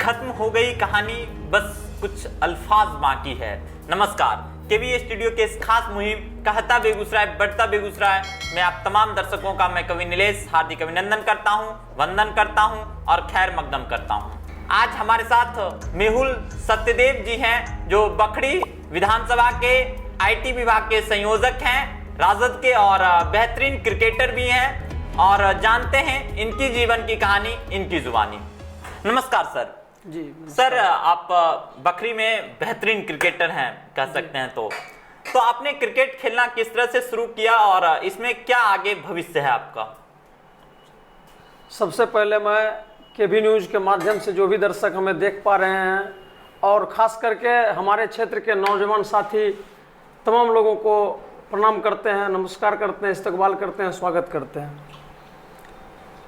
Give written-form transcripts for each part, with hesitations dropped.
खत्म हो गई कहानी, बस कुछ अल्फाज बाकी है। नमस्कार, केवी स्टूडियो के इस खास मुहिम कहता बेगूसराय बढ़ता बेगूसराय में आप तमाम दर्शकों का मैं कवि नीलेश हार्दिक अभिनंदन करता हूं, वंदन करता हूं और खैर मकदम करता हूं। आज हमारे साथ मेहुल सत्यदेव जी हैं, जो बखरी विधानसभा के आईटी विभाग के संयोजक हैं, राजद के और बेहतरीन क्रिकेटर भी हैं। और जानते हैं इनकी जीवन की कहानी इनकी जुबानी। नमस्कार सर। जी सर, आप बखरी में बेहतरीन क्रिकेटर हैं कह सकते हैं। तो आपने क्रिकेट खेलना किस तरह से शुरू किया और इसमें क्या आगे भविष्य है आपका? सबसे पहले मैं केवी न्यूज़ के माध्यम से जो भी दर्शक हमें देख पा रहे हैं और ख़ास करके हमारे क्षेत्र के नौजवान साथी तमाम लोगों को प्रणाम करते हैं, नमस्कार करते हैं, इस्तकबाल करते हैं, स्वागत करते हैं।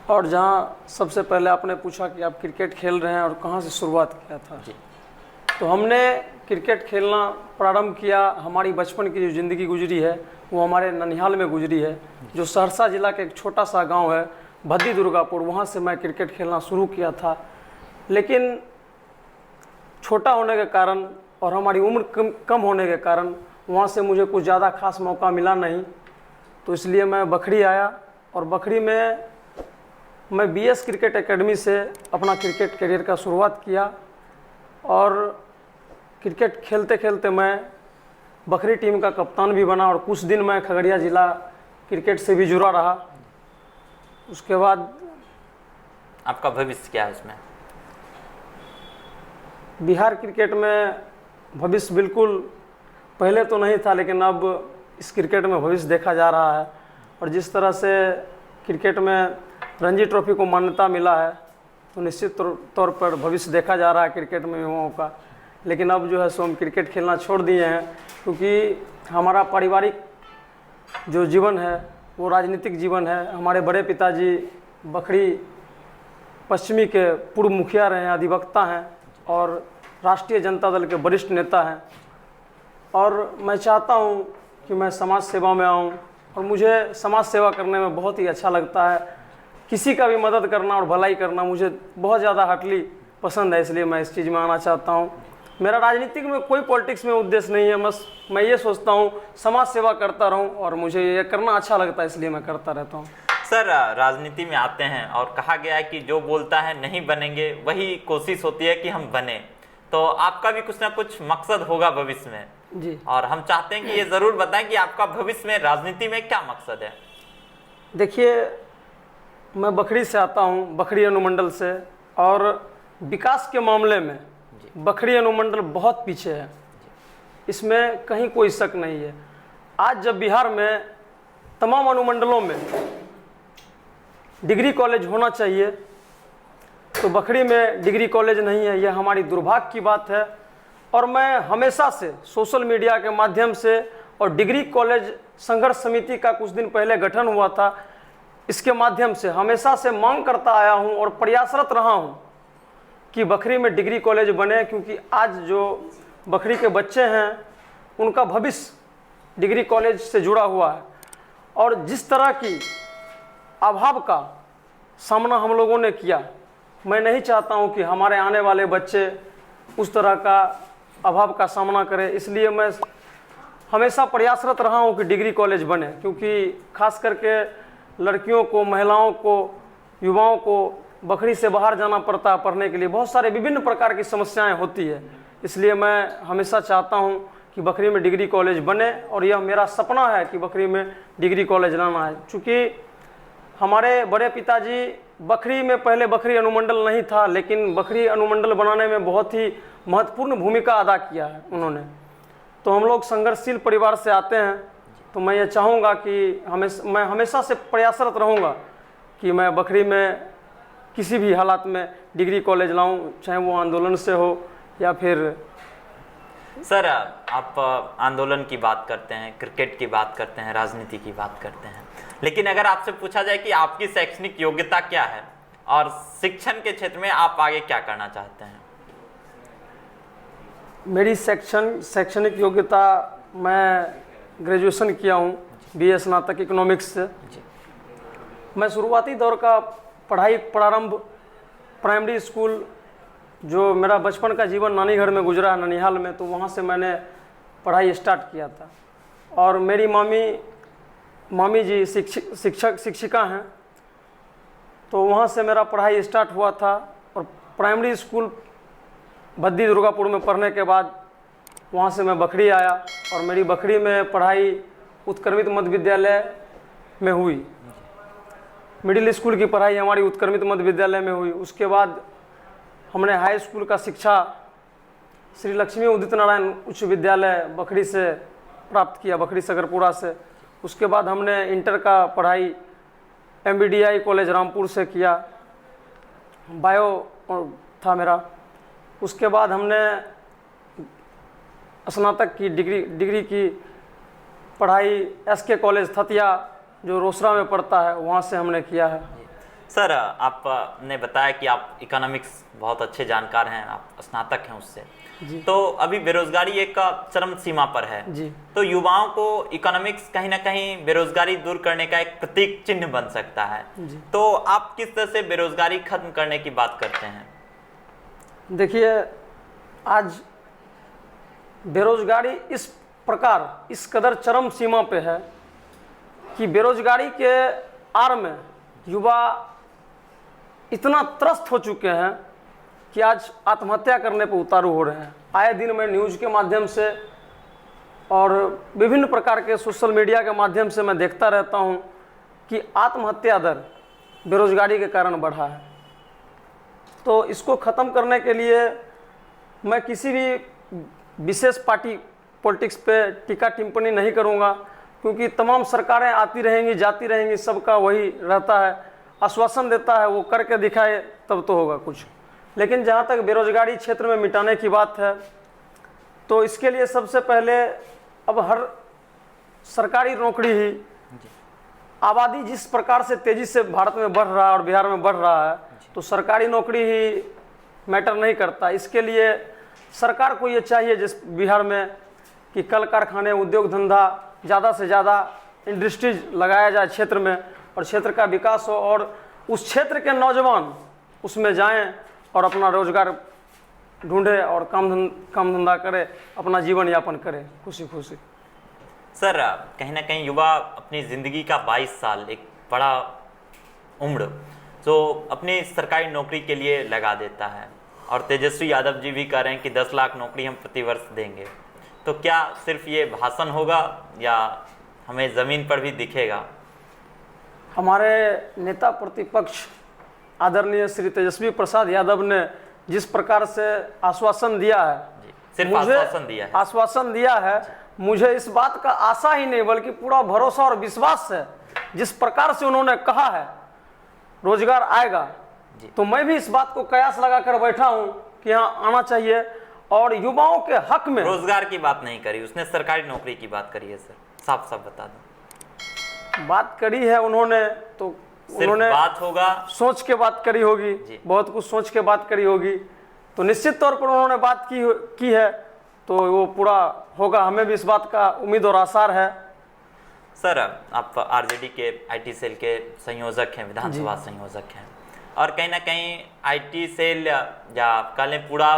और जहाँ सबसे पहले आपने पूछा कि आप क्रिकेट खेल रहे हैं और कहाँ से शुरुआत किया था जी। तो हमने क्रिकेट खेलना प्रारंभ किया। हमारी बचपन की जो ज़िंदगी गुजरी है वो हमारे ननिहाल में गुजरी है, जो सहरसा ज़िला के एक छोटा सा गांव है भद्दी दुर्गापुर। वहाँ से मैं क्रिकेट खेलना शुरू किया था, लेकिन छोटा होने के कारण और हमारी उम्र कम होने के कारण वहाँ से मुझे कुछ ज़्यादा खास मौका मिला नहीं। तो इसलिए मैं बखरी आया और बखरी में मैं बीएस क्रिकेट एकेडमी से अपना क्रिकेट करियर का शुरुआत किया। और क्रिकेट खेलते खेलते मैं बखरी टीम का कप्तान भी बना और कुछ दिन मैं खगड़िया ज़िला क्रिकेट से भी जुड़ा रहा। उसके बाद आपका भविष्य क्या है इसमें? बिहार क्रिकेट में भविष्य बिल्कुल पहले तो नहीं था, लेकिन अब इस क्रिकेट में भविष्य देखा जा रहा है। और जिस तरह से क्रिकेट में रणजी ट्रॉफी को मान्यता मिला है तो निश्चित तौर पर भविष्य देखा जा रहा है क्रिकेट में युवाओं का। लेकिन अब जो है सो हम क्रिकेट खेलना छोड़ दिए हैं, क्योंकि हमारा पारिवारिक जो जीवन है वो राजनीतिक जीवन है। हमारे बड़े पिताजी बखरी पश्चिमी के पूर्व मुखिया रहे हैं, अधिवक्ता हैं और राष्ट्रीय जनता दल के वरिष्ठ नेता हैं। और मैं चाहता हूं कि मैं समाज सेवा में आऊं और मुझे समाज सेवा करने में बहुत ही अच्छा लगता है। किसी का भी मदद करना और भलाई करना मुझे बहुत ज़्यादा हार्टली पसंद है, इसलिए मैं इस चीज़ में आना चाहता हूँ। मेरा राजनीतिक में कोई पॉलिटिक्स में उद्देश्य नहीं है, बस मैं ये सोचता हूँ समाज सेवा करता रहूँ और मुझे ये करना अच्छा लगता है, इसलिए मैं करता रहता हूँ। सर, राजनीति में आते हैं और कहा गया है कि जो बोलता है नहीं बनेंगे, वही कोशिश होती है कि हम बने। तो आपका भी कुछ ना कुछ मकसद होगा भविष्य में जी, और हम चाहते हैं कि ये ज़रूर बताएं कि आपका भविष्य में राजनीति में क्या मकसद है। देखिए, मैं बखरी से आता हूँ, बखरी अनुमंडल से, और विकास के मामले में बखरी अनुमंडल बहुत पीछे है, इसमें कहीं कोई शक नहीं है। आज जब बिहार में तमाम अनुमंडलों में डिग्री कॉलेज होना चाहिए तो बखरी में डिग्री कॉलेज नहीं है, यह हमारी दुर्भाग्य की बात है। और मैं हमेशा से सोशल मीडिया के माध्यम से और डिग्री कॉलेज संघर्ष समिति का कुछ दिन पहले गठन हुआ था, इसके माध्यम से हमेशा से मांग करता आया हूं और प्रयासरत रहा हूं कि बखरी में डिग्री कॉलेज बने, क्योंकि आज जो बखरी के बच्चे हैं उनका भविष्य डिग्री कॉलेज से जुड़ा हुआ है। और जिस तरह की अभाव का सामना हम लोगों ने किया, मैं नहीं चाहता हूं कि हमारे आने वाले बच्चे उस तरह का अभाव का सामना करें। इसलिए मैं हमेशा प्रयासरत रहा हूं कि डिग्री कॉलेज बने, क्योंकि खास करके लड़कियों को, महिलाओं को, युवाओं को बखरी से बाहर जाना पड़ता है पढ़ने के लिए। बहुत सारे विभिन्न प्रकार की समस्याएं होती है, इसलिए मैं हमेशा चाहता हूं कि बखरी में डिग्री कॉलेज बने और यह मेरा सपना है कि बखरी में डिग्री कॉलेज लाना है। चूँकि हमारे बड़े पिताजी बखरी में, पहले बखरी अनुमंडल नहीं था, लेकिन बखरी अनुमंडल बनाने में बहुत ही महत्वपूर्ण भूमिका अदा किया है उन्होंने। तो हम लोग संघर्षशील परिवार से आते हैं, तो मैं ये चाहूँगा कि मैं हमेशा से प्रयासरत रहूँगा कि मैं बखरी में किसी भी हालात में डिग्री कॉलेज लाऊँ, चाहे वो आंदोलन से हो या फिर। सर, आप आंदोलन की बात करते हैं, क्रिकेट की बात करते हैं, राजनीति की बात करते हैं, लेकिन अगर आपसे पूछा जाए कि आपकी शैक्षणिक योग्यता क्या है और शिक्षण के क्षेत्र में आप आगे क्या करना चाहते हैं? मेरी शैक्षणिक योग्यता, मैं ग्रेजुएशन किया हूँ बीए स्नातक इकोनॉमिक्स से। मैं शुरुआती दौर का पढ़ाई प्रारंभ प्राइमरी स्कूल जो मेरा बचपन का जीवन नानी घर में गुजरा है, ननिहाल में, तो वहाँ से मैंने पढ़ाई स्टार्ट किया था। और मेरी मामी जी शिक्षिका हैं, तो वहाँ से मेरा पढ़ाई स्टार्ट हुआ था। और प्राइमरी स्कूल बद्दी दुर्गापुर में पढ़ने के बाद वहाँ से मैं बखरी आया और मेरी बखरी में पढ़ाई उत्क्रमित मध्य विद्यालय में हुई। मिडिल स्कूल की पढ़ाई हमारी उत्क्रमित मध्य विद्यालय में हुई। उसके बाद हमने हाई स्कूल का शिक्षा श्री लक्ष्मी उदित नारायण उच्च विद्यालय बखरी से प्राप्त किया, बखरी सकरपुरा से। उसके बाद हमने इंटर का पढ़ाई MBDI कॉलेज रामपुर से किया, बायो था मेरा। उसके बाद हमने स्नातक की डिग्री की पढ़ाई SK कॉलेज थतिया जो रोसड़ा में पड़ता है, वहाँ से हमने किया है। सर, आपने बताया कि आप इकोनॉमिक्स बहुत अच्छे जानकार हैं, आप स्नातक हैं उससे। तो अभी बेरोजगारी एक चरम सीमा पर है जी। तो युवाओं को इकोनॉमिक्स कहीं ना कहीं बेरोजगारी दूर करने का एक प्रतीक चिन्ह बन सकता है जी। तो आप किस तरह से बेरोजगारी खत्म करने की बात करते हैं? देखिए, आज बेरोजगारी इस प्रकार इस कदर चरम सीमा पे है कि बेरोजगारी के आड़ में युवा इतना त्रस्त हो चुके हैं कि आज आत्महत्या करने पर उतारू हो रहे हैं। आए दिन मैं न्यूज़ के माध्यम से और विभिन्न प्रकार के सोशल मीडिया के माध्यम से मैं देखता रहता हूं कि आत्महत्या दर बेरोजगारी के कारण बढ़ा है। तो इसको ख़त्म करने के लिए मैं किसी भी विशेष पार्टी पॉलिटिक्स पे टीका टिप्पणी नहीं करूंगा, क्योंकि तमाम सरकारें आती रहेंगी जाती रहेंगी, सबका वही रहता है, आश्वासन देता है, वो करके दिखाए तब तो होगा कुछ। लेकिन जहाँ तक बेरोजगारी क्षेत्र में मिटाने की बात है, तो इसके लिए सबसे पहले अब हर सरकारी नौकरी ही, आबादी जिस प्रकार से तेज़ी से भारत में बढ़ रहा है और बिहार में बढ़ रहा है, तो सरकारी नौकरी ही मैटर नहीं करता। इसके लिए सरकार को ये चाहिए जिस बिहार में कि कल कारखाने, उद्योग धंधा, ज़्यादा से ज़्यादा इंडस्ट्रीज लगाया जाए क्षेत्र में और क्षेत्र का विकास हो और उस क्षेत्र के नौजवान उसमें जाएं और अपना रोजगार ढूंढे और काम धंधा करे, अपना जीवन यापन करे खुशी खुशी। सर, कहीं ना कहीं युवा अपनी ज़िंदगी का 22 साल, एक बड़ा उम्र, जो अपनी सरकारी नौकरी के लिए लगा देता है और तेजस्वी यादव जी भी कह रहे हैं कि 10 लाख नौकरी हम प्रतिवर्ष देंगे। तो क्या सिर्फ ये भाषण होगा या हमें ज़मीन पर भी दिखेगा? हमारे नेता प्रतिपक्ष आदरणीय श्री तेजस्वी प्रसाद यादव ने जिस प्रकार से आश्वासन दिया है, सिर्फ आश्वासन दिया है, मुझे इस बात का आशा ही नहीं बल्कि पूरा भरोसा और विश्वास है। जिस प्रकार से उन्होंने कहा है रोजगार आएगा, तो मैं भी इस बात को कयास लगाकर बैठा हूं कि हाँ आना चाहिए। और युवाओं के हक में रोजगार की बात नहीं करी उसने, सरकारी नौकरी की बात करी है। सर, साफ साफ बता दो। बात करी है उन्होंने, तो उन्होंने बात होगा, सोच के बात करी होगी, बहुत कुछ सोच के बात करी होगी, तो निश्चित तौर पर उन्होंने बात की है तो वो पूरा होगा। हमें भी इस बात का उम्मीद और आसार है। सर, आप आरजेडी के IT सेल के संयोजक हैं, विधानसभा संयोजक हैं, और कहीं ना कहीं IT सेल या कह पूरा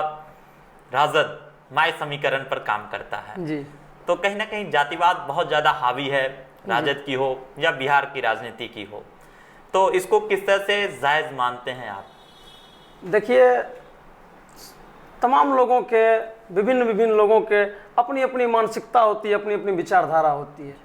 राजद माय समीकरण पर काम करता है जी। तो कहीं ना कहीं जातिवाद बहुत ज़्यादा हावी है, राजद की हो या बिहार की राजनीति की हो, तो इसको किस तरह से जायज़ मानते हैं आप? देखिए, तमाम लोगों के विभिन्न लोगों के अपनी अपनी मानसिकता होती है, अपनी अपनी विचारधारा होती है।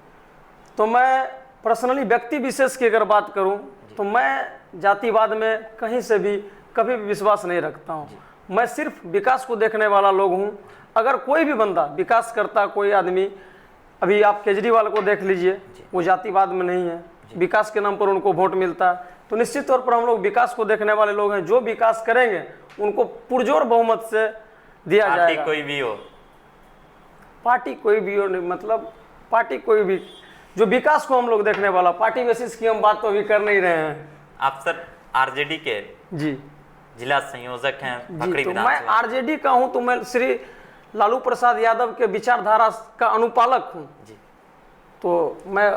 तो मैं पर्सनली व्यक्ति विशेष की अगर बात करूं तो मैं जातिवाद में कहीं से भी कभी भी विश्वास नहीं रखता हूं। मैं सिर्फ विकास को देखने वाला लोग हूं। अगर कोई भी बंदा विकास करता, कोई आदमी, अभी आप केजरीवाल को देख लीजिए, वो जातिवाद में नहीं है, विकास के नाम पर उनको वोट मिलता है। तो निश्चित तौर पर हम लोग विकास को देखने वाले लोग हैं। जो विकास करेंगे उनको पुरजोर बहुमत से दिया जाएगा। कोई भी हो, पार्टी कोई भी हो, मतलब पार्टी कोई भी, जो विकास को हम लोग देखने वाला, पार्टी बेसिस की हम बात तो अभी कर नहीं रहे हैं। आप सर आरजेडी के जी जिला संयोजक हैं जी। तो मैं आरजेडी का हूं, तो मैं श्री लालू प्रसाद यादव के विचारधारा का अनुपालक हूं जी। तो मैं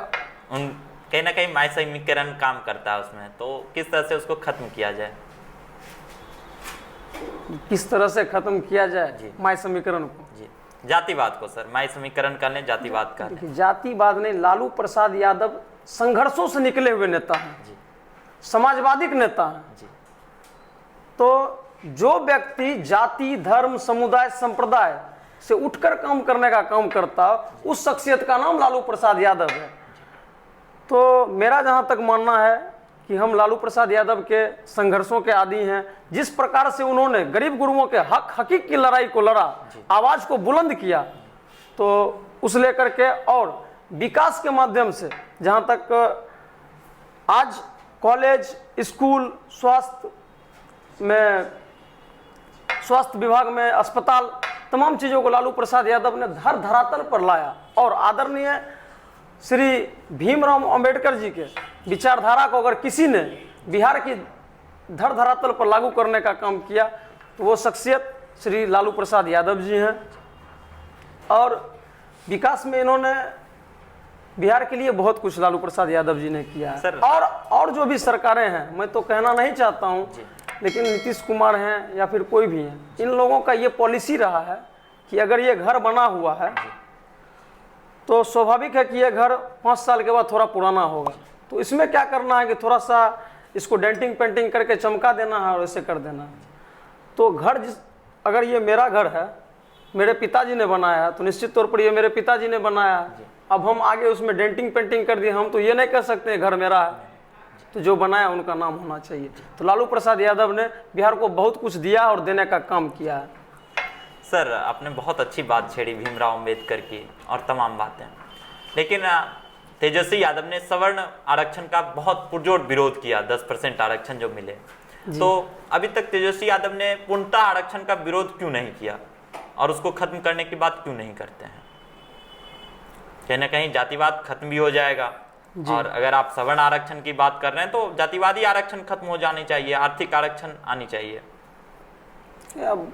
कहीं ना कहीं माय समीकरण काम करता है उसमें, तो किस तरह से उसको खत्म किया जाए? किस तरह से खत्म किया जाए माय समीकरण को। जी, जातिवाद को सर, माय समीकरण कर लें, जातिवाद कर लें। देखिए, जातिवाद नहीं, लालू प्रसाद यादव संघर्षों से निकले हुए नेता हैं, समाजवादी नेता हैं। तो जो व्यक्ति जाति, धर्म, समुदाय, संप्रदाय से उठकर काम करने का काम करता, उस शख्सियत का नाम लालू प्रसाद यादव है। तो मेरा जहां तक मानना है कि हम लालू प्रसाद यादव के संघर्षों के आदी हैं। जिस प्रकार से उन्होंने गरीब गुरुओं के हकीक की लड़ाई को लड़ा, आवाज को बुलंद किया, तो उस लेकर के और विकास के माध्यम से जहां तक आज कॉलेज, स्कूल, स्वास्थ्य विभाग में अस्पताल, तमाम चीज़ों को लालू प्रसाद यादव ने धर धरातल पर लाया और आदरणीय श्री भीमराव अंबेडकर जी के विचारधारा को अगर किसी ने बिहार की धर धरातल पर लागू करने का काम किया तो वो शख्सियत श्री लालू प्रसाद यादव जी हैं। और विकास में इन्होंने बिहार के लिए बहुत कुछ लालू प्रसाद यादव जी ने किया है। और जो भी सरकारें हैं, मैं तो कहना नहीं चाहता हूं, लेकिन नीतीश कुमार हैं या फिर कोई भी हैं, इन लोगों का ये पॉलिसी रहा है कि अगर ये घर बना हुआ है तो स्वाभाविक है कि ये घर 5 साल के बाद थोड़ा पुराना होगा। तो इसमें क्या करना है कि थोड़ा सा इसको डेंटिंग पेंटिंग करके चमका देना है और ऐसे कर देना है। तो घर अगर ये मेरा घर है, मेरे पिताजी ने बनाया है, तो निश्चित तौर पर ये मेरे पिताजी ने बनाया है। अब हम आगे उसमें डेंटिंग पेंटिंग कर दिए, हम तो ये नहीं कह सकते घर मेरा है, तो जो बनाया उनका नाम होना चाहिए। तो लालू प्रसाद यादव ने बिहार को बहुत कुछ दिया और देने का काम किया है। सर, आपने बहुत अच्छी बात छेड़ी भीमराव अंबेडकर की और तमाम बातें, लेकिन तेजस्वी यादव ने सवर्ण आरक्षण का बहुत पुरजोर विरोध किया, 10% आरक्षण जो मिले। तो अभी तक तेजस्वी यादव ने पूर्णतः आरक्षण का विरोध क्यों नहीं किया और उसको खत्म करने की बात क्यों नहीं करते हैं? कहीं ना कहीं जातिवाद खत्म भी हो जाएगा। और अगर आप सवर्ण आरक्षण की बात कर रहे हैं तो जातिवादी आरक्षण खत्म हो जानी चाहिए, आर्थिक आरक्षण आनी चाहिए। अब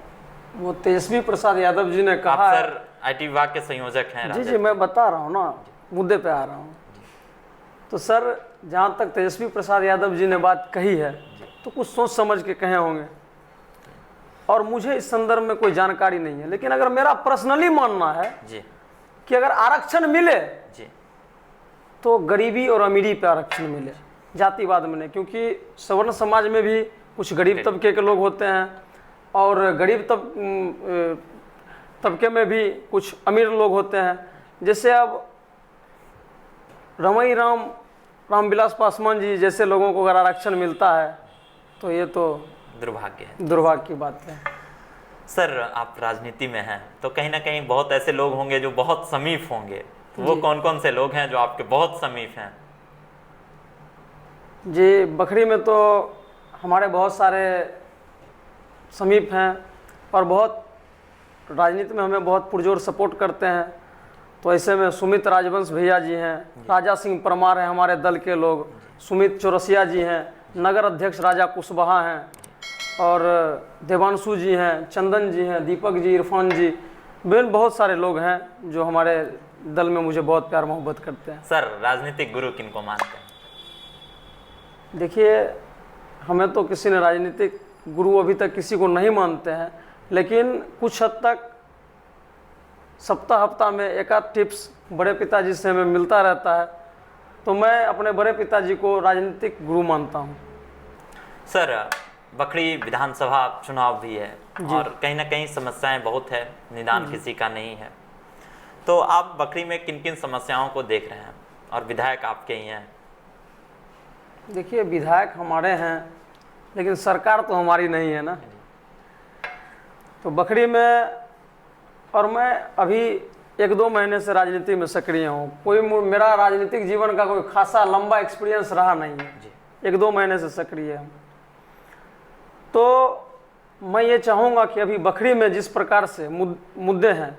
वो तेजस्वी प्रसाद यादव जी ने कहा, आप सर IT विभाग के संयोजक हैं। जी, मैं बता रहा हूँ ना, मुद्दे पे आ रहा हूँ। तो सर, जहाँ तक तेजस्वी प्रसाद यादव जी ने बात कही है तो कुछ सोच समझ के कहे होंगे और मुझे इस संदर्भ में कोई जानकारी नहीं है। लेकिन अगर मेरा पर्सनली मानना है कि अगर आरक्षण मिले तो गरीबी और अमीरी पे आरक्षण मिले, जातिवाद में नहीं। क्योंकि सवर्ण समाज में भी कुछ गरीब तबके के लोग होते हैं और गरीब तबके में भी कुछ अमीर लोग होते हैं। जैसे अब रमई रामविलास पासवान जी जैसे लोगों को अगर आरक्षण मिलता है तो ये तो दुर्भाग्य की बात है। सर, आप राजनीति में हैं तो कहीं ना कहीं बहुत ऐसे लोग होंगे जो बहुत समीप होंगे, तो वो कौन कौन से लोग हैं जो आपके बहुत समीप हैं? जी, बखरी में तो हमारे बहुत सारे समीप हैं और बहुत राजनीति में हमें बहुत पुरजोर सपोर्ट करते हैं। तो ऐसे में सुमित राजवंश भैया जी हैं, राजा सिंह परमार हैं हमारे दल के लोग, सुमित चौरसिया जी हैं, नगर अध्यक्ष राजा कुशवाहा हैं और देवांशु जी हैं, चंदन जी हैं, दीपक जी, इरफान जी, बहुत सारे लोग हैं जो हमारे दल में मुझे बहुत प्यार मोहब्बत करते हैं। सर, राजनीतिक गुरु किनको मानते हैं? देखिए, हमें तो किसी ने राजनीतिक गुरु अभी तक किसी को नहीं मानते हैं, लेकिन कुछ हद तक सप्ताह हफ्ता में एक आध टिप्स बड़े पिताजी से हमें मिलता रहता है, तो मैं अपने बड़े पिताजी को राजनीतिक गुरु मानता हूँ। सर, बखरी विधानसभा चुनाव भी है और कहीं ना कहीं समस्याएं बहुत है, निदान किसी का नहीं है। तो आप बखरी में किन किन समस्याओं को देख रहे हैं और विधायक आपके ही हैं? देखिए, विधायक हमारे हैं लेकिन सरकार तो हमारी नहीं है ना। तो बखरी में, और मैं अभी 1-2 महीने से राजनीति में सक्रिय हूँ, कोई मेरा राजनीतिक जीवन का कोई खासा लंबा एक्सपीरियंस रहा नहीं है, 1-2 महीने से सक्रिय हूँ। तो मैं ये चाहूँगा कि अभी बखरी में जिस प्रकार से मुद्दे हैं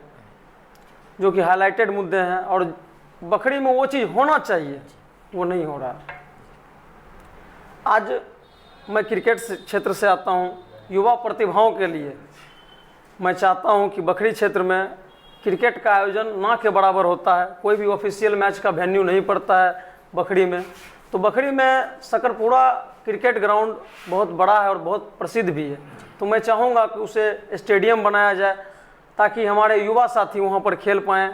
जो कि हाईलाइटेड मुद्दे हैं और बखरी में वो चीज़ होना चाहिए, वो नहीं हो रहा। आज मैं क्रिकेट क्षेत्र से आता हूँ, युवा प्रतिभाओं के लिए मैं चाहता हूँ कि बखरी क्षेत्र में क्रिकेट का आयोजन ना के बराबर होता है। कोई भी ऑफिशियल मैच का वेन्यू नहीं पड़ता है बखरी में। तो बखरी में सकरपुरा क्रिकेट ग्राउंड बहुत बड़ा है और बहुत प्रसिद्ध भी है। तो मैं चाहूँगा कि उसे स्टेडियम बनाया जाए ताकि हमारे युवा साथी वहाँ पर खेल पाएँ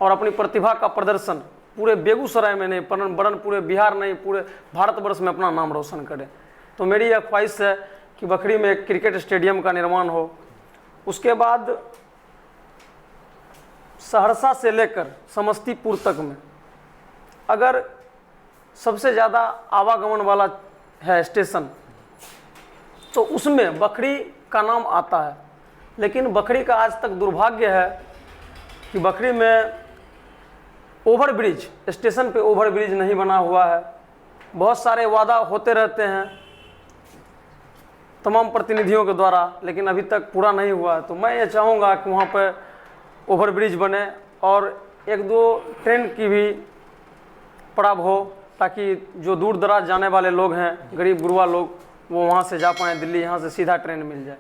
और अपनी प्रतिभा का प्रदर्शन पूरे बेगूसराय में नहीं वरन पूरे बिहार नहीं पूरे भारतवर्ष में अपना नाम रोशन करें। तो मेरी यह ख्वाहिश है कि बखरी में एक क्रिकेट स्टेडियम का निर्माण हो। उसके बाद सहरसा से लेकर समस्तीपुर तक में अगर सबसे ज़्यादा आवागमन वाला है स्टेशन तो उसमें बखरी का नाम आता है, लेकिन बखरी का आज तक दुर्भाग्य है कि बखरी में ओवरब्रिज स्टेशन पे ओवरब्रिज नहीं बना हुआ है। बहुत सारे वादा होते रहते हैं तमाम प्रतिनिधियों के द्वारा, लेकिन अभी तक पूरा नहीं हुआ है। तो मैं ये चाहूँगा कि वहाँ पर ओवरब्रिज बने और एक दो ट्रेन की भी पड़ाव हो ताकि जो दूर दराज जाने वाले लोग हैं, गरीब गुरबा लोग, वो वहाँ से जा पाएँ दिल्ली, यहाँ से सीधा ट्रेन मिल जाए।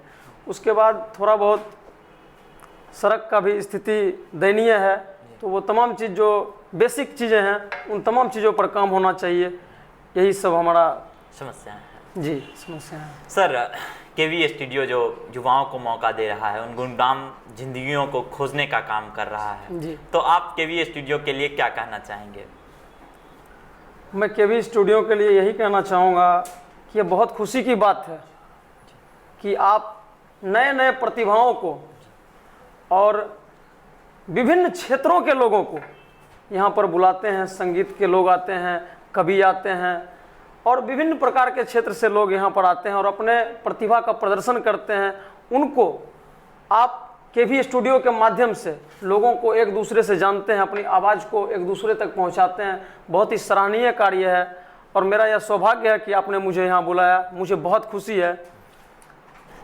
उसके बाद थोड़ा बहुत सड़क का भी स्थिति दयनीय है, तो वो तमाम चीज़ जो बेसिक चीज़ें हैं उन तमाम चीज़ों पर काम होना चाहिए। यही सब हमारा समस्या है जी समस्या है। सर, केवी स्टूडियो जो युवाओं को मौका दे रहा है, उन गुमनाम जिंदगियों को खोजने का काम कर रहा है जी, तो आप केवी स्टूडियो के लिए क्या कहना चाहेंगे? मैं केवी स्टूडियो के लिए यही कहना चाहूँगा कि ये बहुत खुशी की बात है कि आप नए नए प्रतिभाओं को और विभिन्न क्षेत्रों के लोगों को यहाँ पर बुलाते हैं। संगीत के लोग आते हैं, कवि आते हैं और विभिन्न प्रकार के क्षेत्र से लोग यहाँ पर आते हैं और अपने प्रतिभा का प्रदर्शन करते हैं। उनको आप केवी स्टूडियो के माध्यम से लोगों को एक दूसरे से जानते हैं, अपनी आवाज़ को एक दूसरे तक पहुँचाते हैं। बहुत ही सराहनीय कार्य है और मेरा यह सौभाग्य है कि आपने मुझे यहाँ बुलाया, मुझे बहुत खुशी है।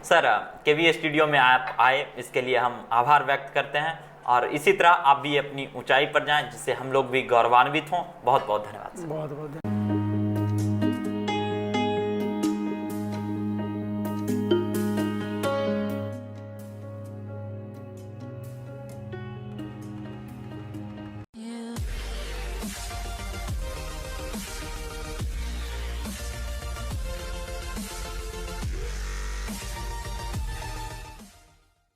सर, केवी स्टूडियो में आप आए इसके लिए हम आभार व्यक्त करते हैं और इसी तरह आप भी अपनी ऊंचाई पर जाएं जिससे हम लोग भी गौरवान्वित हों। बहुत बहुत धन्यवाद। बहुत बहुत